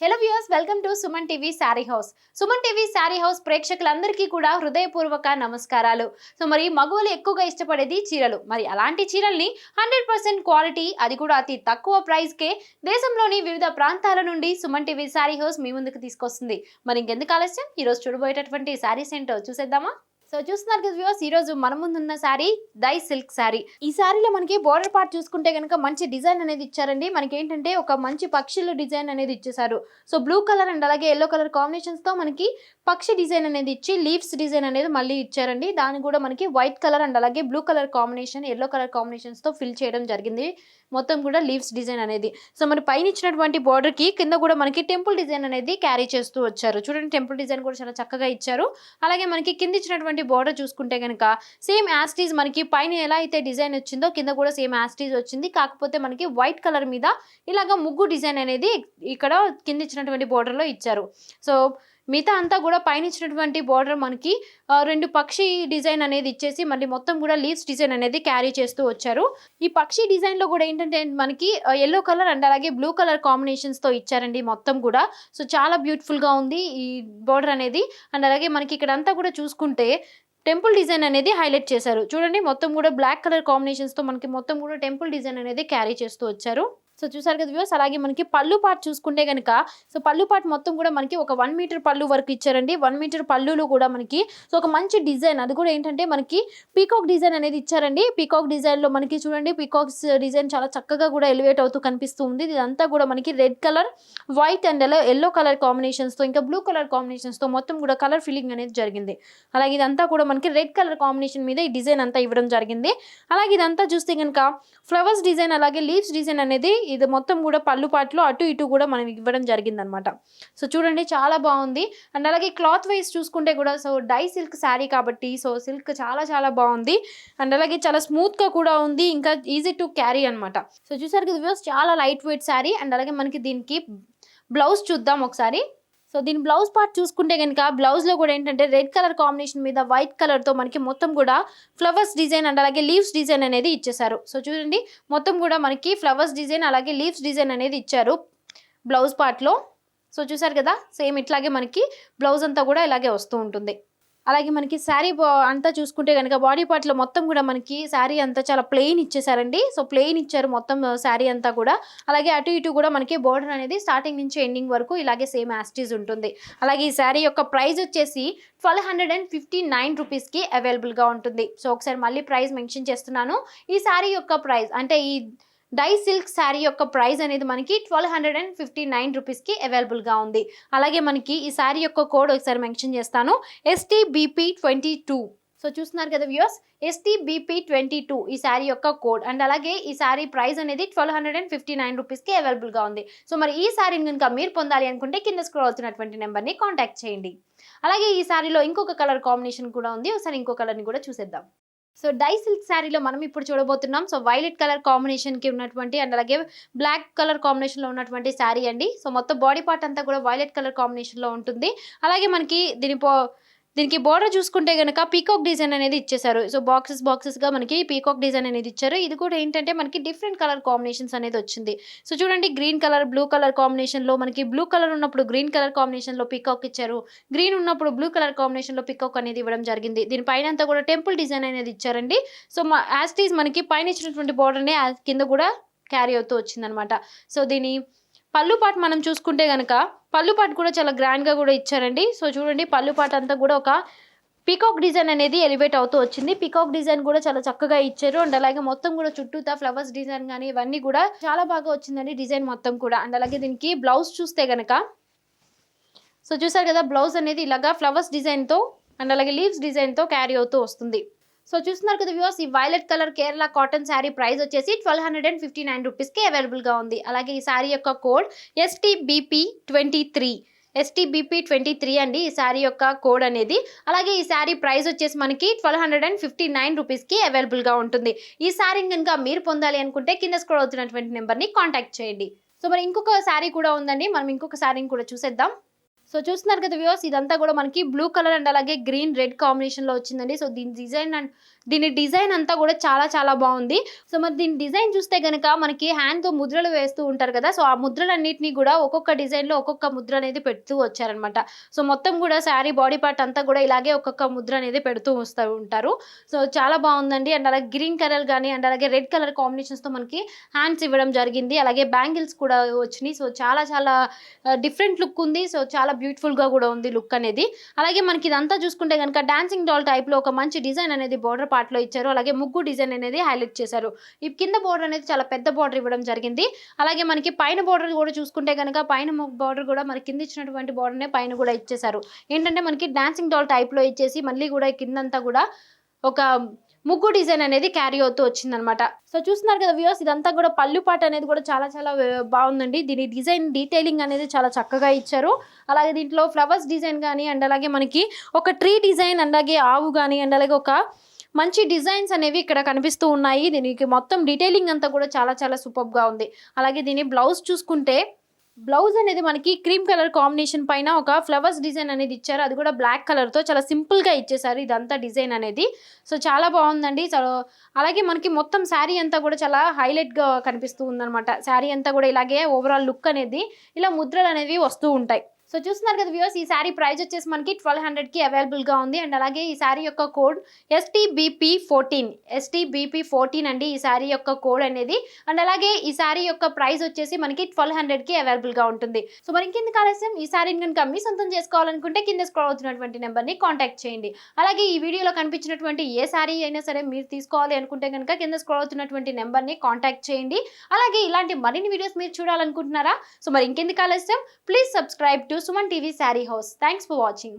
Hello viewers, welcome to Suman TV sari house. Suman TV sari house ప్రేక్షకులందరికీ కూడా హృదయపూర్వక నమస్కారాలు. సో మరి మగవాళ్ళు ఎక్కువగా ఇష్టపడేది చీరలు. మరి అలాంటి చీరల్ని 100% క్వాలిటీ, అది కూడా అతి తక్కువ ప్రైస్కే దేశంలోని వివిధ ప్రాంతాల నుండి సుమన్ టీవీ శారీ హౌస్ మీ ముందుకు తీసుకొస్తుంది. మరి ఇంకెందుకు ఆలస్యం, ఈరోజు చూడబోయేటటువంటి శారీస్ ఏంటో చూసేద్దామా? సో చూస్తున్నారు కదా వ్యూవర్స్, ఈ రోజు మన ముందున్న శారీ డై సిల్క్ శారీ. ఈ శారీలో మనకి బోర్డర్ పార్ట్ చూసుకుంటే కనుక మంచి డిజైన్ అనేది ఇచ్చారండి. మనకి ఏంటంటే ఒక మంచి పక్షుల డిజైన్ అనేది ఇచ్చేసారు. సో బ్లూ కలర్ అండ్ అలాగే ఎల్లో కలర్ కాంబినేషన్స్ తో మనకి పక్షి డిజైన్ అనేది ఇచ్చి లీవ్స్ డిజైన్ అనేది మళ్ళీ ఇచ్చారండి. దాన్ని కూడా మనకి వైట్ కలర్ అండ్ అలాగే blue colour combination, yellow colour combinations తో ఫిల్ చేయడం జరిగింది. మొత్తం కూడా లీవ్స్ డిజైన్ అనేది. సో మన పైన ఇచ్చినటువంటి బోర్డర్ కి కింద కూడా మనకి టెంపుల్ డిజైన్ అనేది క్యారీ చేస్తూ వచ్చారు. చూడండి, టెంపుల్ డిజైన్ కూడా చాలా చక్కగా ఇచ్చారు. అలాగే మనకి కింద ఇచ్చినటువంటి బోర్డర్ చూసుకుంటే కనుక సేమ్ యాస్టీజ్ మనకి పైన ఎలా అయితే డిజైన్ వచ్చిందో కింద కూడా సేమ్ యాస్టీజ్ వచ్చింది. కాకపోతే మనకి వైట్ కలర్ మీద ఇలాగా ముగ్గు డిజైన్ అనేది ఇక్కడ కింద ఇచ్చినటువంటి బోర్డర్ లో ఇచ్చారు. సో మిగతా అంతా కూడా పైన ఇచ్చినటువంటి బోర్డర్ మనకి రెండు పక్షి డిజైన్ అనేది ఇచ్చేసి మళ్ళీ మొత్తం కూడా లీవ్స్ డిజైన్ అనేది క్యారీ చేస్తూ వచ్చారు. ఈ పక్షి డిజైన్ లో కూడా ఏంటంటే మనకి ఎల్లో కలర్ అండ్ అలాగే బ్లూ కలర్ కాంబినేషన్స్ తో ఇచ్చారండి మొత్తం కూడా. సో చాలా బ్యూటిఫుల్ గా ఉంది ఈ బోర్డర్ అనేది. అండ్ అలాగే మనకి ఇక్కడ అంతా కూడా చూసుకుంటే టెంపుల్ డిజైన్ అనేది హైలైట్ చేశారు. చూడండి, మొత్తం కూడా బ్లాక్ కలర్ కాంబినేషన్స్ తో మనకి మొత్తం కూడా టెంపుల్ డిజైన్ అనేది క్యారీ చేస్తూ వచ్చారు. సో చూసారు కదా వ్యూవర్స్. అలాగే మనకి పళ్ళు పార్ట్ చూసుకుంటే కనుక సో పళ్ళు పార్ట్ మొత్తం కూడా మనకి ఒక 1 మీటర్ పళ్ళు వరకు ఇచ్చారండి. 1 మీటర్ పళ్ళులు కూడా మనకి సో ఒక మంచి డిజైన్, అది కూడా ఏంటంటే మనకి పీకాక్ డిజైన్ అనేది ఇచ్చారండి. పీకాక్ డిజైన్ లో మనకి చూడండి, పీకాక్స్ డిజైన్ చాలా చక్కగా కూడా ఎలివేట్ అవుతూ కనిపిస్తూ ఉంది. ఇదంతా కూడా మనకి red colour, white and yellow colour combinations తో ఇంకా బ్లూ కలర్ కాంబినేషన్స్ తో మొత్తం కూడా కలర్ ఫిల్లింగ్ అనేది జరిగింది. అలాగే ఇదంతా కూడా మనకి రెడ్ కలర్ కాంబినేషన్ మీద ఈ డిజైన్ అంతా ఇవ్వడం జరిగింది. అలాగే ఇదంతా చూస్తే కనుక ఫ్లవర్స్ డిజైన్ అలాగే లీవ్స్ డిజైన్ అనేది ఇది మొత్తం కూడా పళ్ళు పాటలో అటు ఇటు కూడా మనం ఇవ్వడం జరిగింది అనమాట. సో చూడండి, చాలా బాగుంది. అండ్ అలాగే క్లాత్ వైజ్ చూసుకుంటే కూడా సో డై సిల్క్ శారీ కాబట్టి సో సిల్క్ చాలా చాలా బాగుంది. అండ్ అలాగే చాలా స్మూత్ గా కూడా ఉంది, ఇంకా ఈజీ టు క్యారీ అనమాట. సో చూసారు కదా వ్యూవర్స్, చాలా లైట్ వెయిట్ శారీ. అండ్ అలాగే మనకి దీనికి బ్లౌజ్ చూద్దాం ఒకసారి. సో దీని బ్లౌజ్ పార్ట్ చూసుకుంటే కనుక బ్లౌజ్ లో కూడా ఏంటంటే రెడ్ కలర్ కాంబినేషన్ మీద వైట్ కలర్ తో మనకి మొత్తం కూడా ఫ్లవర్స్ డిజైన్ అండ్ అలాగే లీవ్స్ డిజైన్ అనేది ఇచ్చేసారు. సో చూడండి, మొత్తం కూడా మనకి ఫ్లవర్స్ డిజైన్ అలాగే లీవ్స్ డిజైన్ అనేది ఇచ్చారు బ్లౌజ్ పార్ట్ లో. సో చూసారు కదా, సేమ్ ఇట్లాగే మనకి బ్లౌజ్ అంతా కూడా ఇలాగే వస్తూ ఉంటుంది. అలాగే మనకి శారీ అంతా చూసుకుంటే కనుక బాడీ పార్ట్ లో మొత్తం కూడా మనకి శారీ అంతా చాలా ప్లెయిన్ ఇచ్చేసారండి. సో ప్లెయిన్ ఇచ్చారు మొత్తం శారీ అంతా కూడా. అలాగే అటు ఇటు కూడా మనకి బోర్డర్ అనేది స్టార్టింగ్ నుంచి ఎండింగ్ వరకు ఇలాగే సేమ్ యాస్టీజ్ ఉంటుంది. అలాగే ఈ శారీ యొక్క ప్రైస్ వచ్చేసి 1259 రూపీస్కి అవైలబుల్గా ఉంటుంది. సో ఒకసారి మళ్ళీ ప్రైస్ మెన్షన్ చేస్తున్నాను. ఈ శారీ యొక్క ప్రైస్ అంటే ఈ డై సిల్క్ శారీ యొక్క ప్రైస్ అనేది మనకి 1259 రూపీస్కి అవైలబుల్గా ఉంది. అలాగే మనకి ఈ శారీ యొక్క కోడ్ ఒకసారి మెన్షన్ చేస్తాను, STBP22. సో చూస్తున్నారు కదా వ్యూయర్స్, STBP22 ఈ శారీ యొక్క కోడ్. అండ్ అలాగే ఈ శారీ ప్రైస్ అనేది 1259 రూపీస్కి అవైలబుల్గా ఉంది. సో మరి ఈ శారీని కనుక మీరు పొందాలి అనుకుంటే కింద స్క్రోల్ అవుతున్నటువంటి నెంబర్ని కాంటాక్ట్ చేయండి. అలాగే ఈ శారీలో ఇంకొక కలర్ కాంబినేషన్ కూడా ఉంది, ఒకసారి ఇంకో కలర్ని కూడా చూసేద్దాం. సో డై సిల్క్ శారీలో మనం ఇప్పుడు చూడబోతున్నాం. సో వైలెట్ కలర్ కాంబినేషన్కి ఉన్నటువంటి అండ్ అలాగే బ్లాక్ కలర్ కాంబినేషన్లో ఉన్నటువంటి శారీ అండి. సో మొత్తం బాడీ పార్ట్ అంతా కూడా వైలెట్ కలర్ కాంబినేషన్లో ఉంటుంది. అలాగే మనకి దీనికి బోర్డర్ చూసుకుంటే కనుక పీకాక్ డిజైన్ అనేది ఇచ్చేసారు. సో బాక్సెస్గా మనకి పీకాక్ డిజైన్ అనేది ఇచ్చారు. ఇది కూడా ఏంటంటే మనకి డిఫరెంట్ కలర్ కాంబినేషన్స్ అనేది వచ్చింది. సో చూడండి, గ్రీన్ కలర్ బ్లూ కలర్ కాంబినేషన్లో మనకి బ్లూ కలర్ ఉన్నప్పుడు గ్రీన్ కలర్ కాంబినేషన్లో పీకాక్ ఇచ్చారు. గ్రీన్ ఉన్నప్పుడు బ్లూ కలర్ కాంబినేషన్లో పీకాక్ అనేది ఇవ్వడం జరిగింది. దీనిపైన అంతా కూడా టెంపుల్ డిజైన్ అనేది ఇచ్చారండి. సో యాస్టీస్ మనకి పైన ఇచ్చినటువంటి బోర్డర్నే కింద కూడా క్యారీ అవుతూ వచ్చిందనమాట. సో దీని పళ్ళు పాటు మనం చూసుకుంటే కనుక పళ్ళు పాటు కూడా చాలా గ్రాండ్గా కూడా ఇచ్చారండి. సో చూడండి, పళ్ళు పాటు అంతా కూడా ఒక పీకాక్ డిజైన్ అనేది ఎలివేట్ అవుతూ వచ్చింది. పీకాక్ డిజైన్ కూడా చాలా చక్కగా ఇచ్చారు. అండ్ అలాగే మొత్తం కూడా చుట్టూతా ఫ్లవర్స్ డిజైన్ కానీ ఇవన్నీ కూడా చాలా బాగా వచ్చిందండి డిజైన్ మొత్తం కూడా. అండ్ అలాగే దీనికి బ్లౌజ్ చూస్తే కనుక సో చూసారు కదా, బ్లౌజ్ అనేది ఇలాగా ఫ్లవర్స్ డిజైన్తో అండ్ అలాగే లీవ్స్ డిజైన్తో క్యారీ అవుతూ వస్తుంది. సో చూస్తున్నారు కదా వ్యూవర్స్, ఈ violet colour Kerala cotton sari price వచ్చేసి 1259 రూపీస్కి అవైలబుల్గా ఉంది. అలాగే ఈ శారీ యొక్క కోడ్ STBP23. STBP23 అండి ఈ శారీ యొక్క కోడ్ అనేది. అలాగే ఈ శారీ ప్రైస్ వచ్చేసి మనకి 1259 రూపీస్కి అవైలబుల్గా ఉంటుంది. ఈ శారీ కనుక మీరు పొందాలి అనుకుంటే కింద స్క్రోల్ అవుతున్నటువంటి నెంబర్ని కాంటాక్ట్ చేయండి. సో మరి ఇంకొక శారీ కూడా ఉందండి, మనం ఇంకొక శారీని కూడా చూసేద్దాం. సో చూస్తున్నారు కదా వ్యూవర్స్, ఇదంతా కూడా మనకి బ్లూ కలర్ అండ్ అలాగే గ్రీన్ రెడ్ కాంబినేషన్ లో వచ్చిందండి. సో దీని డిజైన్ అండ్ దీని డిజైన్ అంతా కూడా చాలా చాలా బాగుంది. సో మరి దీని డిజైన్ చూస్తే గనక మనకి హ్యాండ్తో ముద్రలు వేస్తూ ఉంటారు కదా, సో ఆ ముద్రలన్నిటిని కూడా ఒక్కొక్క డిజైన్లో ఒక్కొక్క ముద్ర అనేది పెడుతూ వచ్చారనమాట. సో మొత్తం కూడా శారీ బాడీ పార్ట్ అంతా కూడా ఇలాగే ఒక్కొక్క ముద్ర అనేది పెడుతూ వస్తూ ఉంటారు. సో చాలా బాగుందండి. అండ్ అలాగే గ్రీన్ కలర్ కానీ అండ్ అలాగే రెడ్ కలర్ కాంబినేషన్స్తో మనకి హ్యాండ్స్ ఇవ్వడం జరిగింది. అలాగే బ్యాంగిల్స్ కూడా వచ్చినాయి. సో చాలా చాలా డిఫరెంట్ లుక్ ఉంది. సో చాలా బ్యూటిఫుల్గా కూడా ఉంది లుక్ అనేది. అలాగే మనకి ఇదంతా చూసుకుంటే కనుక డాన్సింగ్ డాల్ టైప్లో ఒక మంచి డిజైన్ అనేది బార్డర్ పార్ట్లో ఇచ్చారు. అలాగే ముగ్గు డిజైన్ అనేది హైలైట్ చేశారు. ఈ కింద బార్డర్ అనేది చాలా పెద్ద బార్డర్ ఇవ్వడం జరిగింది. అలాగే మనకి పైన బార్డర్ కూడా చూసుకుంటే కనుక పైన బార్డర్ కూడా మనకి కింద ఇచ్చినటువంటి బార్డర్నే పైన కూడా ఇచ్చేసారు. ఏంటంటే మనకి డాన్సింగ్ డాల్ టైప్లో ఇచ్చేసి మళ్ళీ కూడా కిందంతా కూడా ఒక ముగ్గు డిజైన్ అనేది క్యారీ అవుతూ వచ్చిందనమాట. సో చూస్తున్నారు కదా వ్యూవర్స్, ఇదంతా కూడా పళ్ళు పాట అనేది కూడా చాలా చాలా బాగుందండి. దీని డిజైన్ డీటెయిలింగ్ అనేది చాలా చక్కగా ఇచ్చారు. అలాగే దీంట్లో ఫ్లవర్స్ డిజైన్ కానీ అండ్ అలాగే మనకి ఒక ట్రీ డిజైన్ అండ్ అలాగే ఆవు కానీ అండ్ అలాగే ఒక మంచి డిజైన్స్ అనేవి ఇక్కడ కనిపిస్తూ ఉన్నాయి. దీనికి మొత్తం డీటెయిలింగ్ అంతా కూడా చాలా చాలా సూపర్గా ఉంది. అలాగే దీని బ్లౌజ్ చూసుకుంటే బ్లౌజ్ అనేది మనకి క్రీమ్ కలర్ కాంబినేషన్ పైన ఒక ఫ్లవర్స్ డిజైన్ అనేది ఇచ్చారు. అది కూడా బ్లాక్ కలర్తో చాలా సింపుల్గా ఇచ్చేసారు ఇదంతా డిజైన్ అనేది. సో చాలా బాగుందండి. సో అలాగే మనకి మొత్తం శారీ అంతా కూడా చాలా హైలైట్గా కనిపిస్తూ ఉందన్నమాట. శారీ అంతా కూడా ఇలాగే ఓవరాల్ లుక్ అనేది ఇలా ముద్రలు అనేవి వస్తూ ఉంటాయి. సో చూస్తున్నారు కదా వ్యూవర్స్, ఈ శారీ ప్రైస్ వచ్చేసి మనకి 1200కి అవైలబుల్గా ఉంది. అండ్ అలాగే ఈ శారీ యొక్క కోడ్ STBP14 అండి ఈ శారీ యొక్క కోడ్ అనేది. అండ్ అలాగే ఈ శారీ యొక్క ప్రైస్ వచ్చేసి మనకి 1200కి అవైలబుల్గా ఉంటుంది. సో మరి ఇంకెందుకు ఆలస్యం, ఈ శారీని కనుక మీ సొంతం చేసుకోవాలనుకుంటే కింద స్క్రోల్ అవుతున్నటువంటి నెంబర్ని కాంటాక్ట్ చేయండి. అలాగే ఈ వీడియోలో కనిపించినటువంటి ఏ శారీ అయినా సరే మీరు తీసుకోవాలి అనుకుంటే కనుక కింద స్క్రోల్ అవుతున్నటువంటి నెంబర్ని కాంటాక్ట్ చేయండి. అలాగే ఇలాంటి మరిన్ని వీడియోస్ మీరు చూడాలనుకుంటున్నారా? సో మరి ఇంకెందుకు ఆలస్యం, please subscribe to SumanTV Saree House. Thanks for watching.